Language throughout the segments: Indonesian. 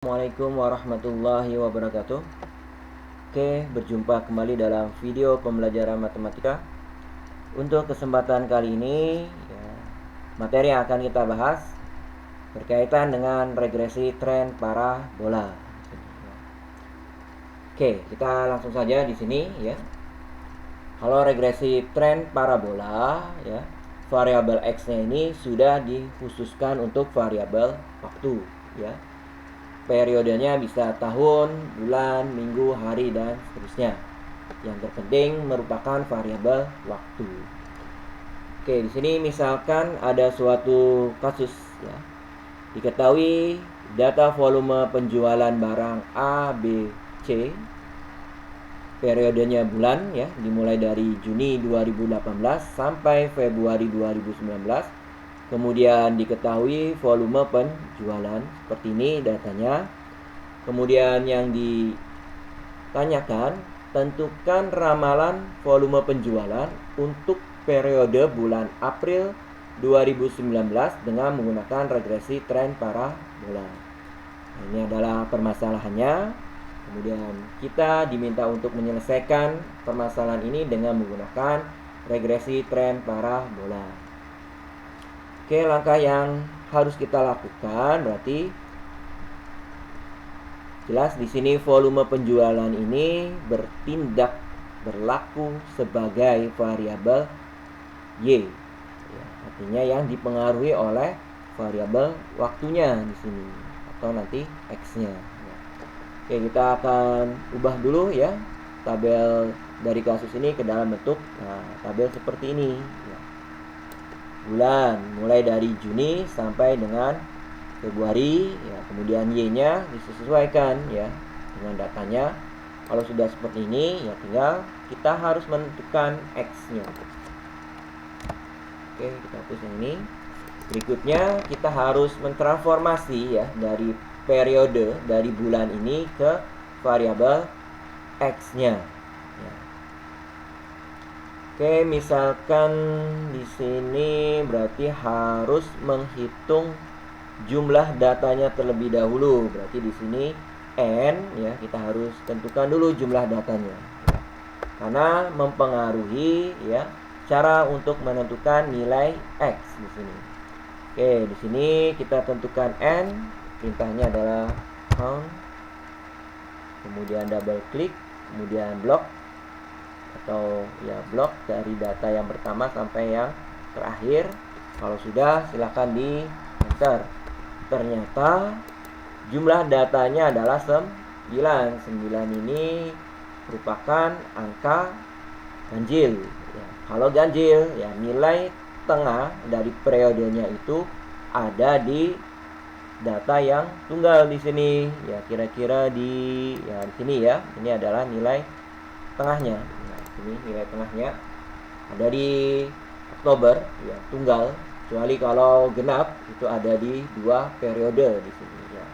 Assalamualaikum warahmatullahi wabarakatuh. Oke, berjumpa kembali dalam video pembelajaran matematika. Untuk kesempatan kali ini materi yang akan kita bahas berkaitan dengan regresi tren parabola. Oke, kita langsung saja di sini ya. Kalau regresi tren parabola ya, variabel x-nya ini sudah dikhususkan untuk variabel waktu ya. Periodenya bisa tahun, bulan, minggu, hari, dan seterusnya. Yang terpenting merupakan variabel waktu. Oke, di sini misalkan ada suatu kasus ya. Diketahui data volume penjualan barang A, B, C. Periodenya bulan ya, dimulai dari Juni 2018 sampai Februari 2019. Kemudian diketahui volume penjualan, seperti ini datanya. Kemudian yang ditanyakan, tentukan ramalan volume penjualan untuk periode bulan April 2019 dengan menggunakan regresi tren parabola. Nah, ini adalah permasalahannya. Kemudian kita diminta untuk menyelesaikan permasalahan ini dengan menggunakan regresi tren parabola. Oke, langkah yang harus kita lakukan berarti jelas di sini volume penjualan ini berlaku sebagai variabel Y. Ya, artinya yang dipengaruhi oleh variabel waktunya di sini atau nanti X-nya. Ya. Oke, kita akan ubah dulu ya tabel dari kasus ini ke dalam bentuk tabel seperti ini. Ya. Bulan mulai dari Juni sampai dengan Februari ya, kemudian Y-nya disesuaikan ya dengan datanya. Kalau sudah seperti ini ya tinggal kita harus menentukan X-nya. Oke, kita hapus yang ini. Berikutnya kita harus mentransformasi ya dari periode dari bulan ini ke variabel X-nya. Oke, misalkan di sini berarti harus menghitung jumlah datanya terlebih dahulu. Berarti di sini N ya, kita harus tentukan dulu jumlah datanya. Karena mempengaruhi ya cara untuk menentukan nilai X di sini. Oke, di sini kita tentukan N, perintahnya adalah count. Kemudian double klik, kemudian block atau ya blok dari data yang pertama sampai yang terakhir. Kalau sudah silahkan di enter. Ternyata jumlah datanya adalah 9. 9 ini merupakan angka ganjil ya. Kalau ganjil ya nilai tengah dari periodenya itu ada di data yang tunggal di sini ya, kira-kira di sini ya. Ini adalah nilai tengahnya. Ini nilai tengahnya ada di Oktober ya, tunggal, kecuali kalau genap itu ada di 2 periode di sini ya.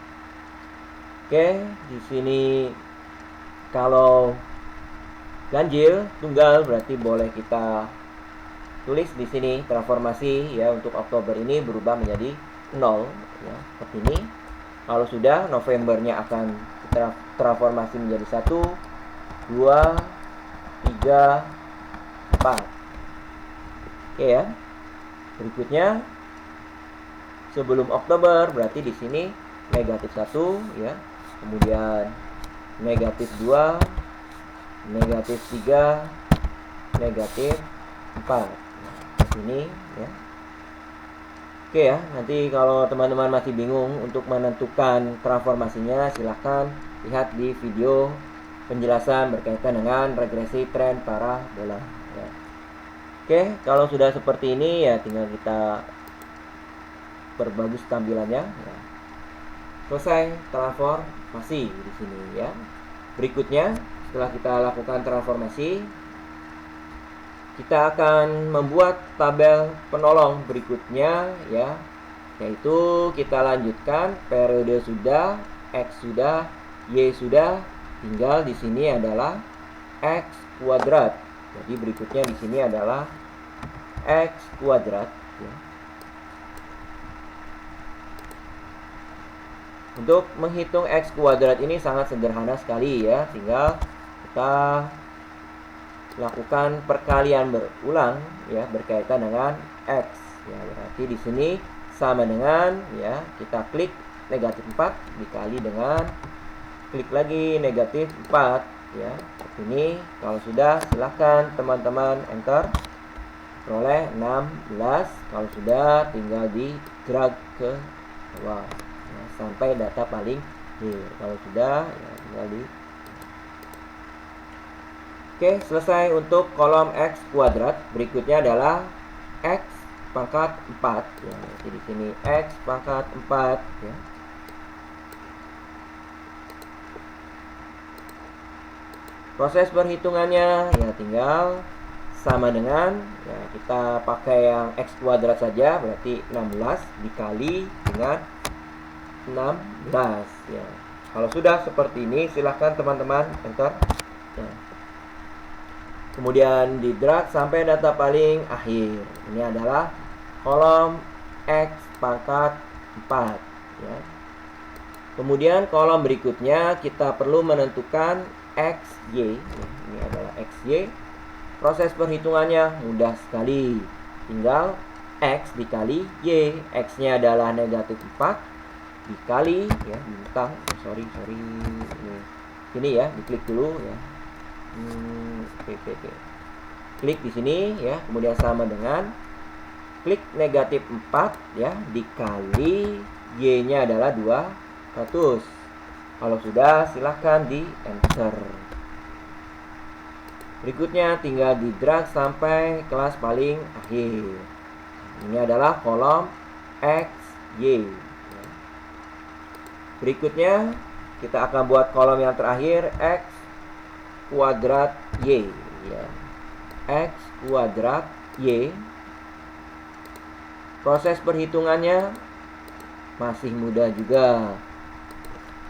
Oke, di sini kalau ganjil tunggal berarti boleh kita tulis di sini transformasi ya, untuk Oktober ini berubah menjadi 0 ya, seperti ini. Kalau sudah Novembernya akan transformasi menjadi 1, 2, 3, 4. Oke ya. Berikutnya sebelum Oktober berarti di sini negatif 1 ya. Kemudian negatif 2, negatif 3, negatif 4. Di sini ya. Oke ya, nanti kalau teman-teman masih bingung untuk menentukan transformasinya, silahkan lihat di video penjelasan berkaitan dengan regresi tren parabola ya. Oke, kalau sudah seperti ini ya tinggal kita perbagus tampilannya ya. Selesai transformasi di sini ya. Berikutnya setelah kita lakukan transformasi, kita akan membuat tabel penolong berikutnya ya, yaitu kita lanjutkan periode sudah, X sudah, Y sudah. Tinggal di sini adalah X kuadrat. Jadi berikutnya di sini adalah X kuadrat ya. Untuk menghitung X kuadrat ini sangat sederhana sekali ya. Tinggal kita lakukan perkalian berulang ya berkaitan dengan X. Ya, berarti di sini sama dengan ya kita klik negatif 4 dikali dengan klik lagi negatif 4 ya. Ini kalau sudah silahkan teman-teman enter. Peroleh 16. Kalau sudah tinggal di drag ke bawah ya, sampai data paling akhir. Kalau sudah ya tinggal di Oke, selesai untuk kolom X kuadrat. Berikutnya adalah X pangkat 4 ya. Jadi di sini X pangkat 4 ya. Proses perhitungannya ya tinggal sama dengan ya kita pakai yang X kuadrat saja, berarti 16 dikali dengan 16 ya. Kalau sudah seperti ini silahkan teman-teman enter ya. Kemudian di drag sampai data paling akhir. Ini adalah kolom X pangkat 4 ya. Kemudian kolom berikutnya kita perlu menentukan XY. Ini adalah XY. Proses perhitungannya mudah sekali. Tinggal X dikali Y. X-nya adalah negatif 4 dikali ya bintang. Sorry. Ini ya, diklik dulu ya. Klik di sini ya, kemudian sama dengan klik negatif 4 ya dikali Y-nya adalah 200. Kalau sudah silahkan di enter. Berikutnya tinggal di drag sampai kelas paling akhir. Ini adalah kolom X, Y. Berikutnya kita akan buat kolom yang terakhir X kuadrat Y ya. X kuadrat Y. Proses perhitungannya masih mudah juga.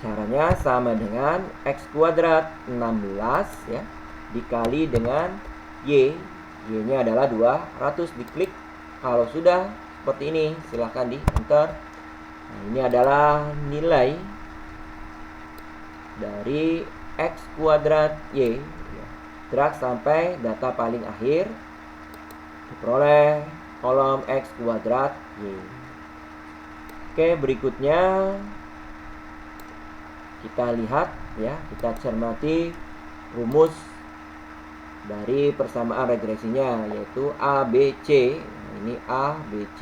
Caranya sama dengan X kuadrat 16 ya dikali dengan Y. Y-nya adalah 200, diklik. Kalau sudah seperti ini silahkan di enter. Nah, ini adalah nilai dari X kuadrat Y ya. Drag sampai data paling akhir diperoleh kolom X kuadrat Y. Oke, berikutnya kita lihat ya, kita cermati rumus dari persamaan regresinya yaitu ABC. Nah, ini ABC.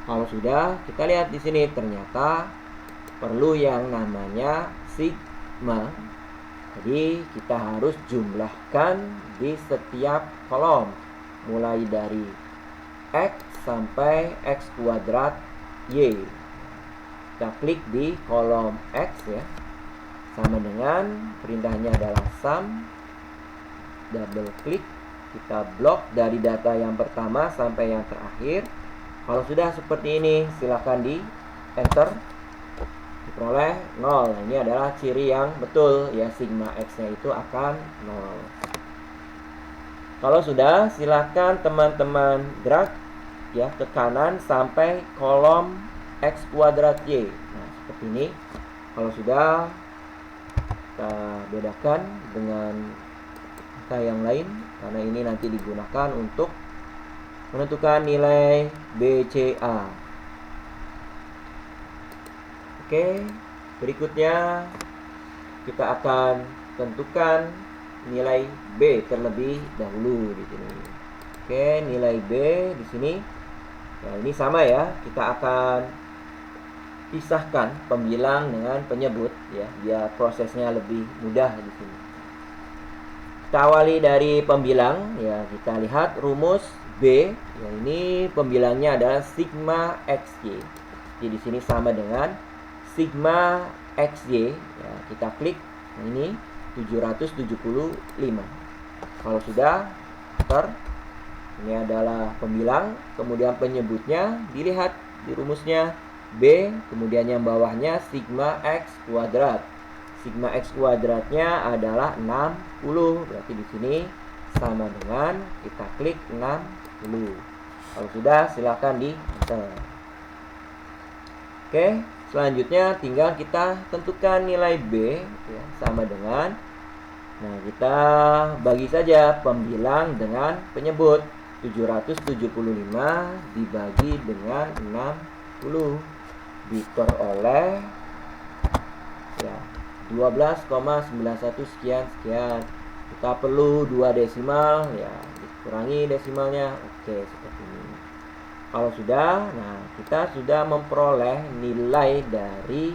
Kalau sudah kita lihat di sini ternyata perlu yang namanya sigma. Jadi kita harus jumlahkan di setiap kolom mulai dari X sampai X kuadrat Y. Kita klik di kolom X ya. Sama dengan perintahnya adalah sum. Double klik. Kita blok dari data yang pertama sampai yang terakhir. Kalau sudah seperti ini silakan di enter. Diperoleh 0. Ini adalah ciri yang betul ya, sigma X-nya itu akan 0. Kalau sudah silakan teman-teman drag ya ke kanan sampai kolom X kuadrat Y. Nah, seperti ini. Kalau sudah kita bedakan dengan angka yang lain karena ini nanti digunakan untuk menentukan nilai BCA. Oke, berikutnya kita akan tentukan nilai B terlebih dahulu di sini. Oke, nilai B di sini. Nah, ini sama ya. Kita akan pisahkan pembilang dengan penyebut ya, biar prosesnya lebih mudah di sini. Kita awali dari pembilang ya, kita lihat rumus B ya, ini pembilangnya adalah sigma XY. Jadi di sini sama dengan sigma XY ya, kita klik ini 775. Kalau sudah enter, ini adalah pembilang, kemudian penyebutnya dilihat di rumusnya B, kemudian yang bawahnya sigma X kuadrat. Sigma X kuadratnya adalah 60. Berarti di sini sama dengan kita klik 60. Kalau sudah silakan di enter. Oke, Selanjutnya tinggal kita tentukan nilai B ya, sama dengan, nah kita bagi saja pembilang dengan penyebut. 775 dibagi dengan 60 diperoleh ya 12,91 sekian sekian. Kita perlu 2 desimal ya, dikurangi desimalnya. Oke, seperti ini. Kalau sudah, nah kita sudah memperoleh nilai dari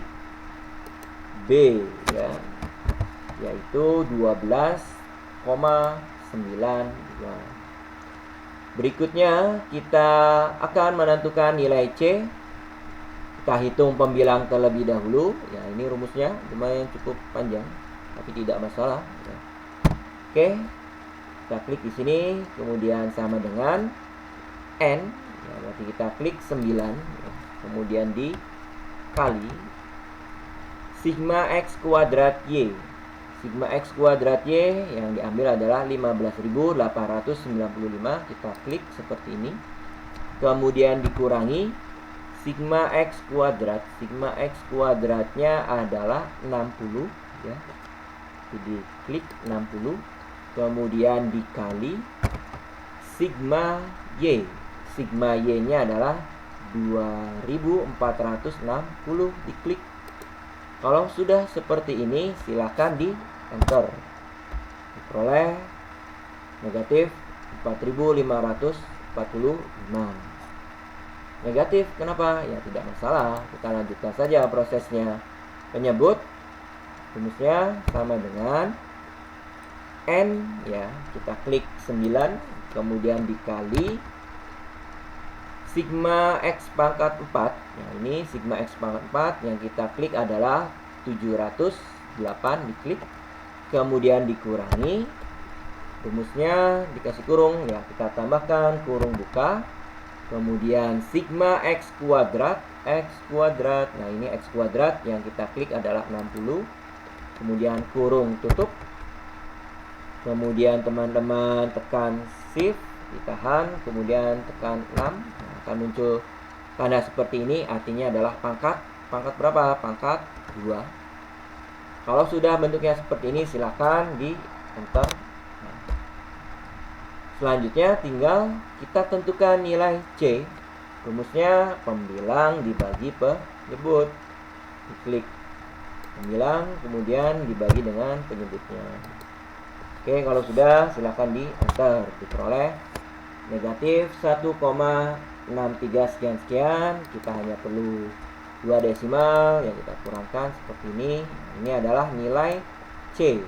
B ya, yaitu 12,92. Berikutnya kita akan menentukan nilai C. Kita hitung pembilang terlebih dahulu. Ya, ini rumusnya lumayan cukup panjang, tapi tidak masalah ya. Oke, kita klik di sini, kemudian sama dengan N ya, berarti kita klik 9 ya. Kemudian dikali sigma X kuadrat Y. Sigma X kuadrat Y yang diambil adalah 15.895. Kita klik seperti ini. Kemudian dikurangi sigma X kuadrat. Sigma X kuadratnya adalah 60 ya. Jadi klik 60. Kemudian dikali sigma Y. Sigma Y-nya adalah 2460. Diklik. Kalau sudah seperti ini, silakan di enter. Diperoleh negatif 4545. Negatif, kenapa? Ya tidak masalah, kita lanjutkan saja prosesnya. Penyebut rumusnya sama dengan N ya, kita klik 9, kemudian dikali sigma X pangkat 4. Nah, ini sigma X pangkat 4 yang kita klik adalah 708, diklik. Kemudian dikurangi, rumusnya dikasih kurung ya, kita tambahkan kurung buka. Kemudian sigma X kuadrat. Nah ini X kuadrat yang kita klik adalah 60. Kemudian kurung tutup. Kemudian teman-teman tekan shift, ditahan, kemudian tekan 6. Nah, akan muncul tanda seperti ini, artinya adalah pangkat. Pangkat berapa? Pangkat 2. Kalau sudah bentuknya seperti ini, silakan di enter. Nah, selanjutnya tinggal kita tentukan nilai C. Rumusnya pembilang dibagi penyebut. Diklik pembilang, kemudian dibagi dengan penyebutnya. Oke, kalau sudah silakan di enter. Diperoleh negatif 1,63 sekian-sekian. Kita hanya perlu 2 desimal yang kita kurangkan seperti ini. Ini adalah nilai C.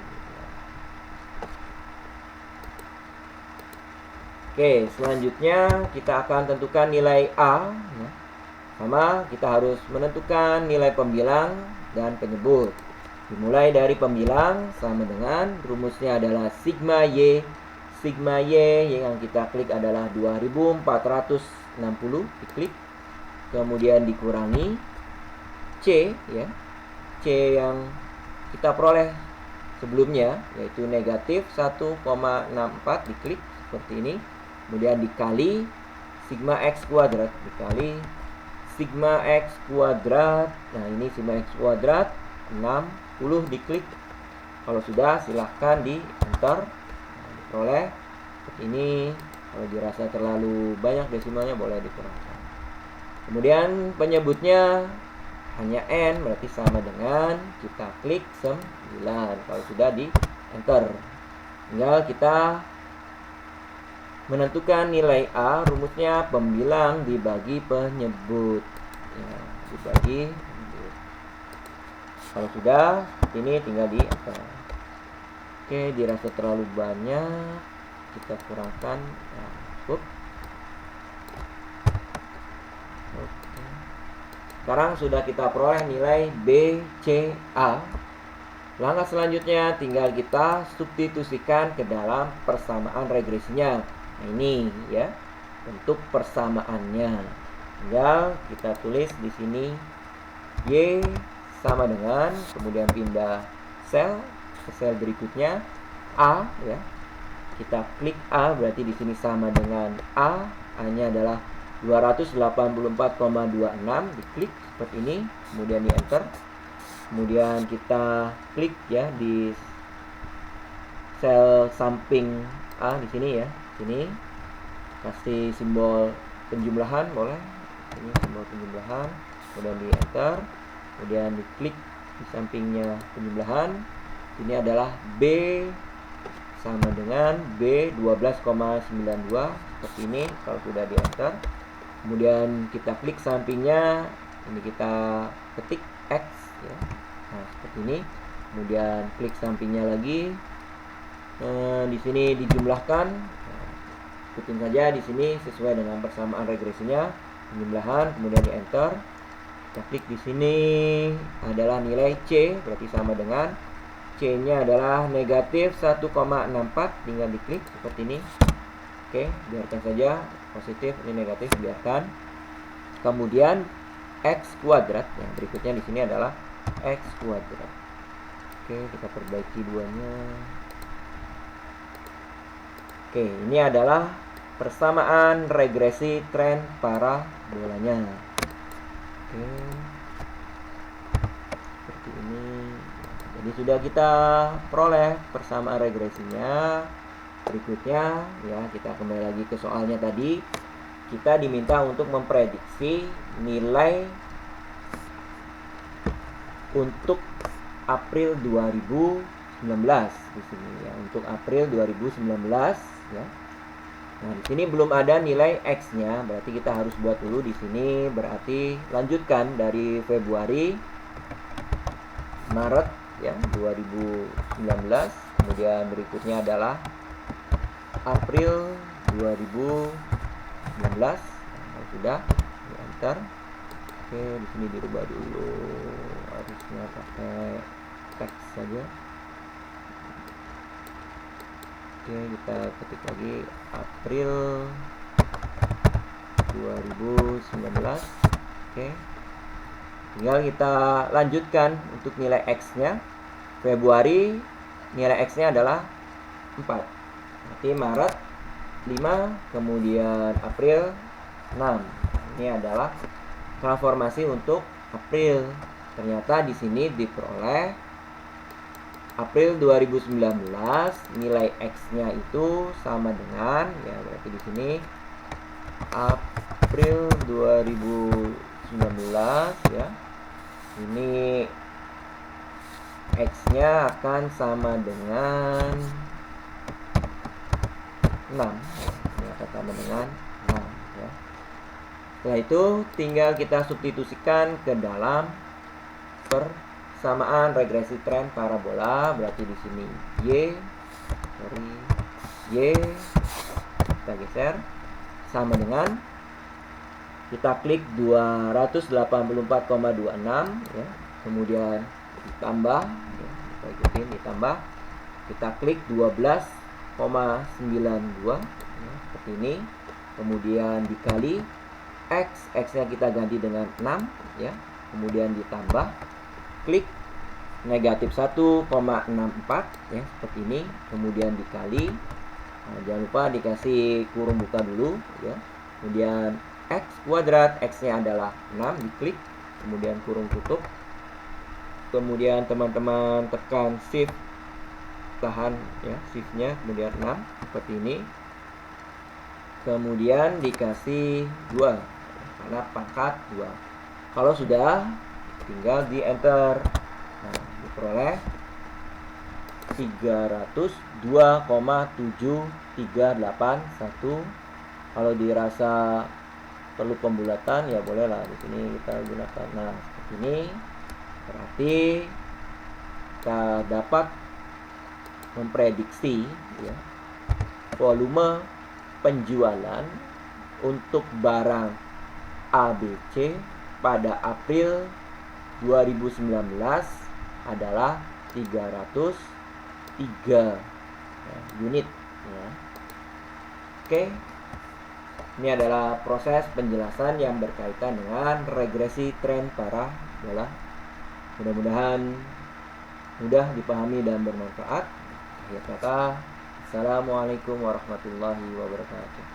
Oke, selanjutnya kita akan tentukan nilai A. Sama, kita harus menentukan nilai pembilang dan penyebut. Dimulai dari pembilang sama dengan rumusnya adalah sigma Y. Sigma Y yang kita klik adalah 2460. Diklik. Kemudian dikurangi C ya, C yang kita peroleh sebelumnya yaitu negatif 1,64. Diklik seperti ini. Kemudian dikali sigma X kuadrat, dikali sigma X kuadrat. Nah ini sigma X kuadrat 60. Diklik. Kalau sudah silahkan di enter. Nah, diperoleh seperti ini. Kalau dirasa terlalu banyak desimalnya boleh dikurangkan. Kemudian penyebutnya hanya N, berarti sama dengan kita klik 9. Kalau sudah di enter, tinggal kita menentukan nilai A. Rumusnya pembilang dibagi penyebut ya, dibagi penyebut. Kalau sudah seperti ini, tinggal di enter. Oke, dirasa terlalu banyak, kita kurangkan ya, cukup. Sekarang sudah kita peroleh nilai B, C, A. Langkah selanjutnya tinggal kita substitusikan ke dalam persamaan regresinya. Nah ini ya, bentuk persamaannya. Tinggal kita tulis di sini Y sama dengan, kemudian pindah sel ke sel berikutnya A ya. Kita klik A, berarti di sini sama dengan A. A-nya adalah 284,26. Diklik. seperti ini, kemudian di enter. Kemudian kita klik ya di sel samping A di sini ya. Sini kasih simbol penjumlahan boleh. Ini simbol penjumlahan, kemudian di enter. Kemudian diklik di sampingnya penjumlahan. Ini adalah B sama dengan B 12,92 seperti ini kalau sudah di enter. Kemudian kita klik sampingnya, ini kita ketik X ya. Nah, seperti ini. Kemudian klik sampingnya lagi. Di sini dijumlahkan. Nah, ikutin saja di sini sesuai dengan persamaan regresinya, penjumlahan, kemudian di enter. Kita klik di sini adalah nilai C, berarti sama dengan C-nya adalah negatif 1,64, tinggal diklik seperti ini. Oke, biarkan saja positif, ini negatif, biarkan. Kemudian X kuadrat, yang berikutnya di sini adalah X kuadrat. Oke, kita perbaiki duanya. Oke, ini adalah persamaan regresi tren parabolanya. Oke, seperti ini. Jadi sudah kita peroleh persamaan regresinya. Berikutnya ya, kita kembali lagi ke soalnya tadi. Kita diminta untuk memprediksi nilai untuk April 2019 di sini ya, untuk April 2019 ya. Nah, di sini belum ada nilai X-nya, berarti kita harus buat dulu di sini, berarti lanjutkan dari Februari, Maret ya 2019, kemudian berikutnya adalah April 2019. Nah, sudah di enter. Oke, di sini dirubah dulu, harusnya pakai teks saja. Oke, kita ketik lagi April 2019. Oke, tinggal kita lanjutkan untuk nilai X-nya. Februari nilai X-nya adalah 4. Nanti Maret 5, kemudian April 6. Ini adalah transformasi untuk April. Ternyata di sini diperoleh April 2019, nilai X-nya itu sama dengan ya, berarti di sini April 2019 ya. Ini X-nya akan sama dengan 6 ya. Ini akan sama dengan 6 ya. Setelah itu tinggal kita substitusikan ke dalam persamaan regresi tren parabola. Berarti di sini Y kita geser sama dengan, kita klik 284,26 ya. Kemudian ditambah ya, kita ikutin ditambah, kita klik 12,92 ya, seperti ini. Kemudian dikali X-nya kita ganti dengan 6 ya. Kemudian ditambah, klik negatif 1,64 ya, seperti ini. Kemudian dikali, nah, jangan lupa dikasih kurung buka dulu ya. Kemudian X kuadrat, X-nya adalah 6, diklik, kemudian kurung tutup. Kemudian teman-teman tekan shift, tahan ya shift-nya, kemudian 6 seperti ini. Kemudian dikasih 2 karena pangkat 2. Kalau sudah, tinggal di enter. Nah, diperoleh 302,7381. Kalau dirasa perlu pembulatan ya bolehlah, di sini kita gunakan. Nah, seperti ini. Berarti kita dapat memprediksi ya, volume penjualan untuk barang ABC pada April 2019 adalah 303 ya, unit ya. Oke, ini adalah proses penjelasan yang berkaitan dengan regresi tren parabola. Mudah-mudahan mudah dipahami dan bermanfaat. Akhir kata, assalamualaikum warahmatullahi wabarakatuh.